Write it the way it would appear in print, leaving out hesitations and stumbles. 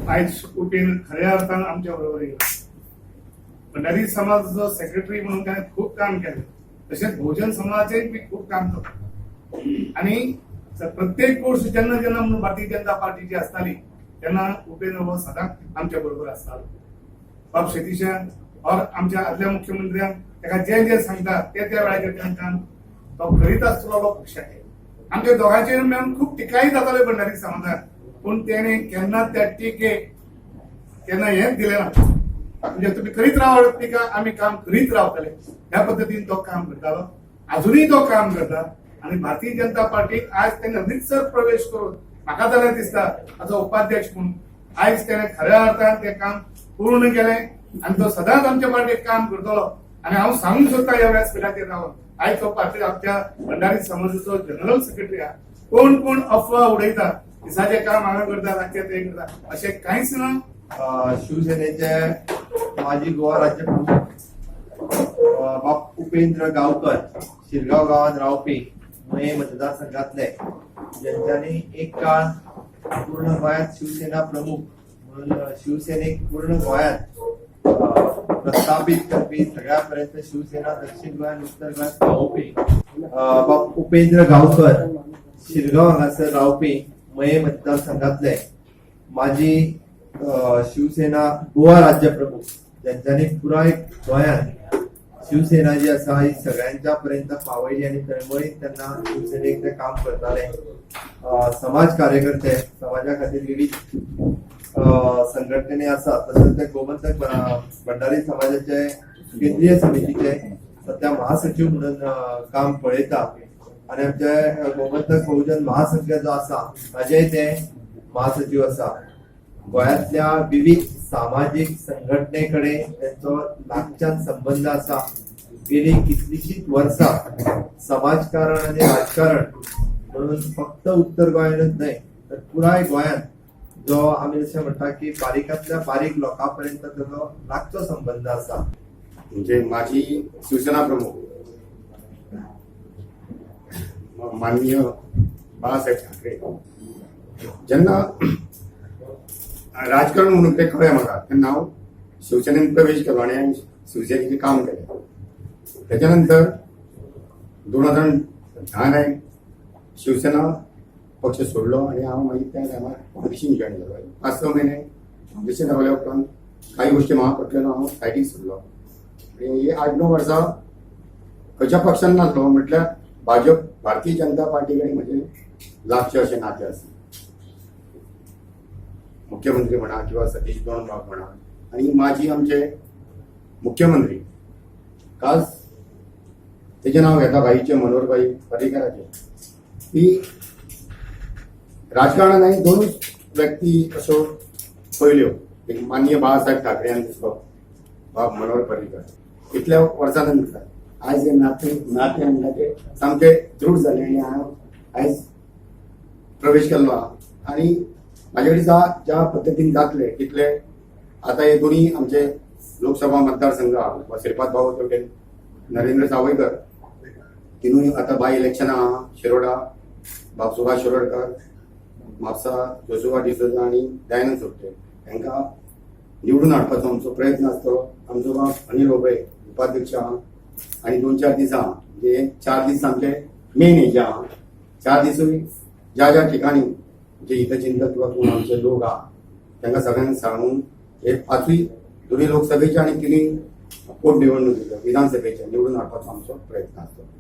आयज उपेन खऱ्या अर्थान आमच्या बरोबर येयला. भंडारी समाजाचो सेक्रेटरी म्हणून ताणें खूब काम केलें. तशेंच बहुजन समाजाचेय बी खूब काम करता. आणि प्रत्येक वर्ष जेन्ना जेन्ना म्हणून भारतीय जनता पार्टीची आसताली तेन्ना उपेंद्र हो सदांच आमच्या बरोबर आसतालो. बाब शेतीशान और आमच्या आदल्या मुख्यमंत्र्यान ताका जे जे सांगता ते त्या वेळाचेर तेणें काम तो करीत आसतलो पक्षाचे. आमच्या दोगांचेर मेळून खूब टिकाय जाताल्यो भंडारी समाजाक, पूण तेणे केन्ना त्या टिकेक केन्ना हेंच दिलें ना. म्हणजे तुम्ही करीत रावा टिका, आमी काम करीत रावतले ह्या पद्दतीन तो काम करतालो. अजूनही तो काम करता. आणि भारतीय जनता पार्टीक आज तेणे रितसर प्रवेश करून म्हाका जाल्यार दिसता ताचो उपाध्यक्ष म्हणून आयज तेणे खऱ्या अर्थान तें काम पूर्ण केलें आणि तो सदांच आमच्या पार्टीक काम करतलो. आणि हांव सांगूंक सोदता ह्या व्यासपीठाचेर रावन आयज तो पार्टी आमच्या भंडारी समाजाचो जनरल सेक्रेटरी आहा. कोण कोण अफवा उडयता दिसाचें काम हांगा करता रातचें ते करता अशें कांयच ना. शिवसेनेचे माजी गोवा राज्य प्रमुख बाप उपेंद्र गावकर शिरगाव गावात रावपी मये मतदारसंघातले, ज्यांच्यानी एक काळ पूर्ण गोंयांत शिवसेना प्रमुख म्हणून शिवसेनेक पूर्ण गोंयांत प्रस्थापित करपी, सगळ्यापर्यंत शिवसेना दक्षिण गोंयांत उत्तर गोंयांत पावोवपी बाप उपेंद्र गावकर शिरगाव हांगासर रावपी मये मतदारसंघातले माजी शिवसेना गोवा राज्य प्रमुख, ज्यांच्यानी पुराय गोंयांत शिवसेना जी आसा ही सगळ्यांच्या पर्यंत पावयली आणि तळमळीत त्यांना शिवसेनेक ते काम करताले. समाज कार्यकर्ते, समाजा खातीर विविध संघटने आसा. तसेच ते गोमंतक भंडारी समाजाचे केंद्रीय समितीचे सध्या महासचिव म्हणून काम पळयता. आणि आमचे गोमंतक बहुजन महासंघ जो आसा ताजेय ते महासचिव आसा. गोंयांतल्या विविध सामाजिक संघटनेकडे त्यांचो लागच्यान संबंध आसा. गेली कितलीशीच वर्सां समाजकारण आणि राजकारण म्हणून फक्त उत्तर गोंयांतच न्हय तर पुराय गोंयांत जो आमी जशें म्हणटा की बारीकांतल्या बारीक लोकांपर्यंत ताचो लागचो संबंध आसा. म्हणजे माजी शिवसेना प्रमुख माननीय बाळासाहेब ठाकरे जेन्ना राजकारण म्हणून ते कळ्ळें म्हाका तेन्ना हांव शिवसेनेन प्रवेश केलो आणि हांवें शिवसेनेचें काम केलें. त्याच्या नंतर 2010 हांवें शिवसेना पक्ष सोडलो आणि हांव मागीर त्या टायमार काँग्रेसीन जॉयन जालो. 5-6 म्हयने काँग्रेसीन रावल्या उपरांत काही गोष्टी म्हाका पटल्यो ना, हांव सायडीक सोडलो. ही 8-9 वर्सां खंयच्या पक्षान नासलो, म्हटल्यार भाजप भारतीय जनता पार्टी कडेन म्हजें लागचें अशें नातें आसा. मुख्यमंत्री म्हणा किंवा सतीश दोंडबाब म्हणा आणि माजी आमचे मुख्यमंत्री खास तेजें नांव घेता भाईचे मनोहरभाई पर्रीकाराचे. ही राजकारणान हांवें दोनूच व्यक्ती अश्यो पळयल्यो. एक माननीय बाळासाहेब ठाकरे आनी दुसरो बाब मनोहर पर्रीकर. इतल्या वर्सां नंतर आयज हे नातें म्हणटा तें सामकें दृढ जालें आनी हांव आयज प्रवेश केल्लो आहा. आनी म्हाजे कडेन ज्या पद्दतीन जातले तितले आतां हे दोन्ही आमचे लोकसभा मतदारसंघ आहा. श्रीपाद भाऊ तेवटेन नरेंद्र सावयकर, तिनूय आतां बाय इलेक्शनां आहा. शिरोडा बाब सुभाष शिरोडकर, म्हापसा जोशुआ डिसोजा आनी दयानंद सोपटे तांकां निवडून हाडपाचो आमचो प्रयत्न आसतलो. आमचो बाब अनिल ओबळे उपाध्यक्ष आहा. आनी 2-4 दीस आहा म्हणजे 4 दीस आमचे मेन हेजे आहा. 4 दिसूय ज्या ज्या ठिकाणी जे हितचिंतक किंवा कोण आमचे लोक आहा तांकां सगळ्यांक सांगून हे 5वी दोन्ही लोकसभेचे आणि 3 पोटनिवडणुकीचे विधानसभेचे निवडून हाडपाचो आमचो प्रयत्न आसतलो.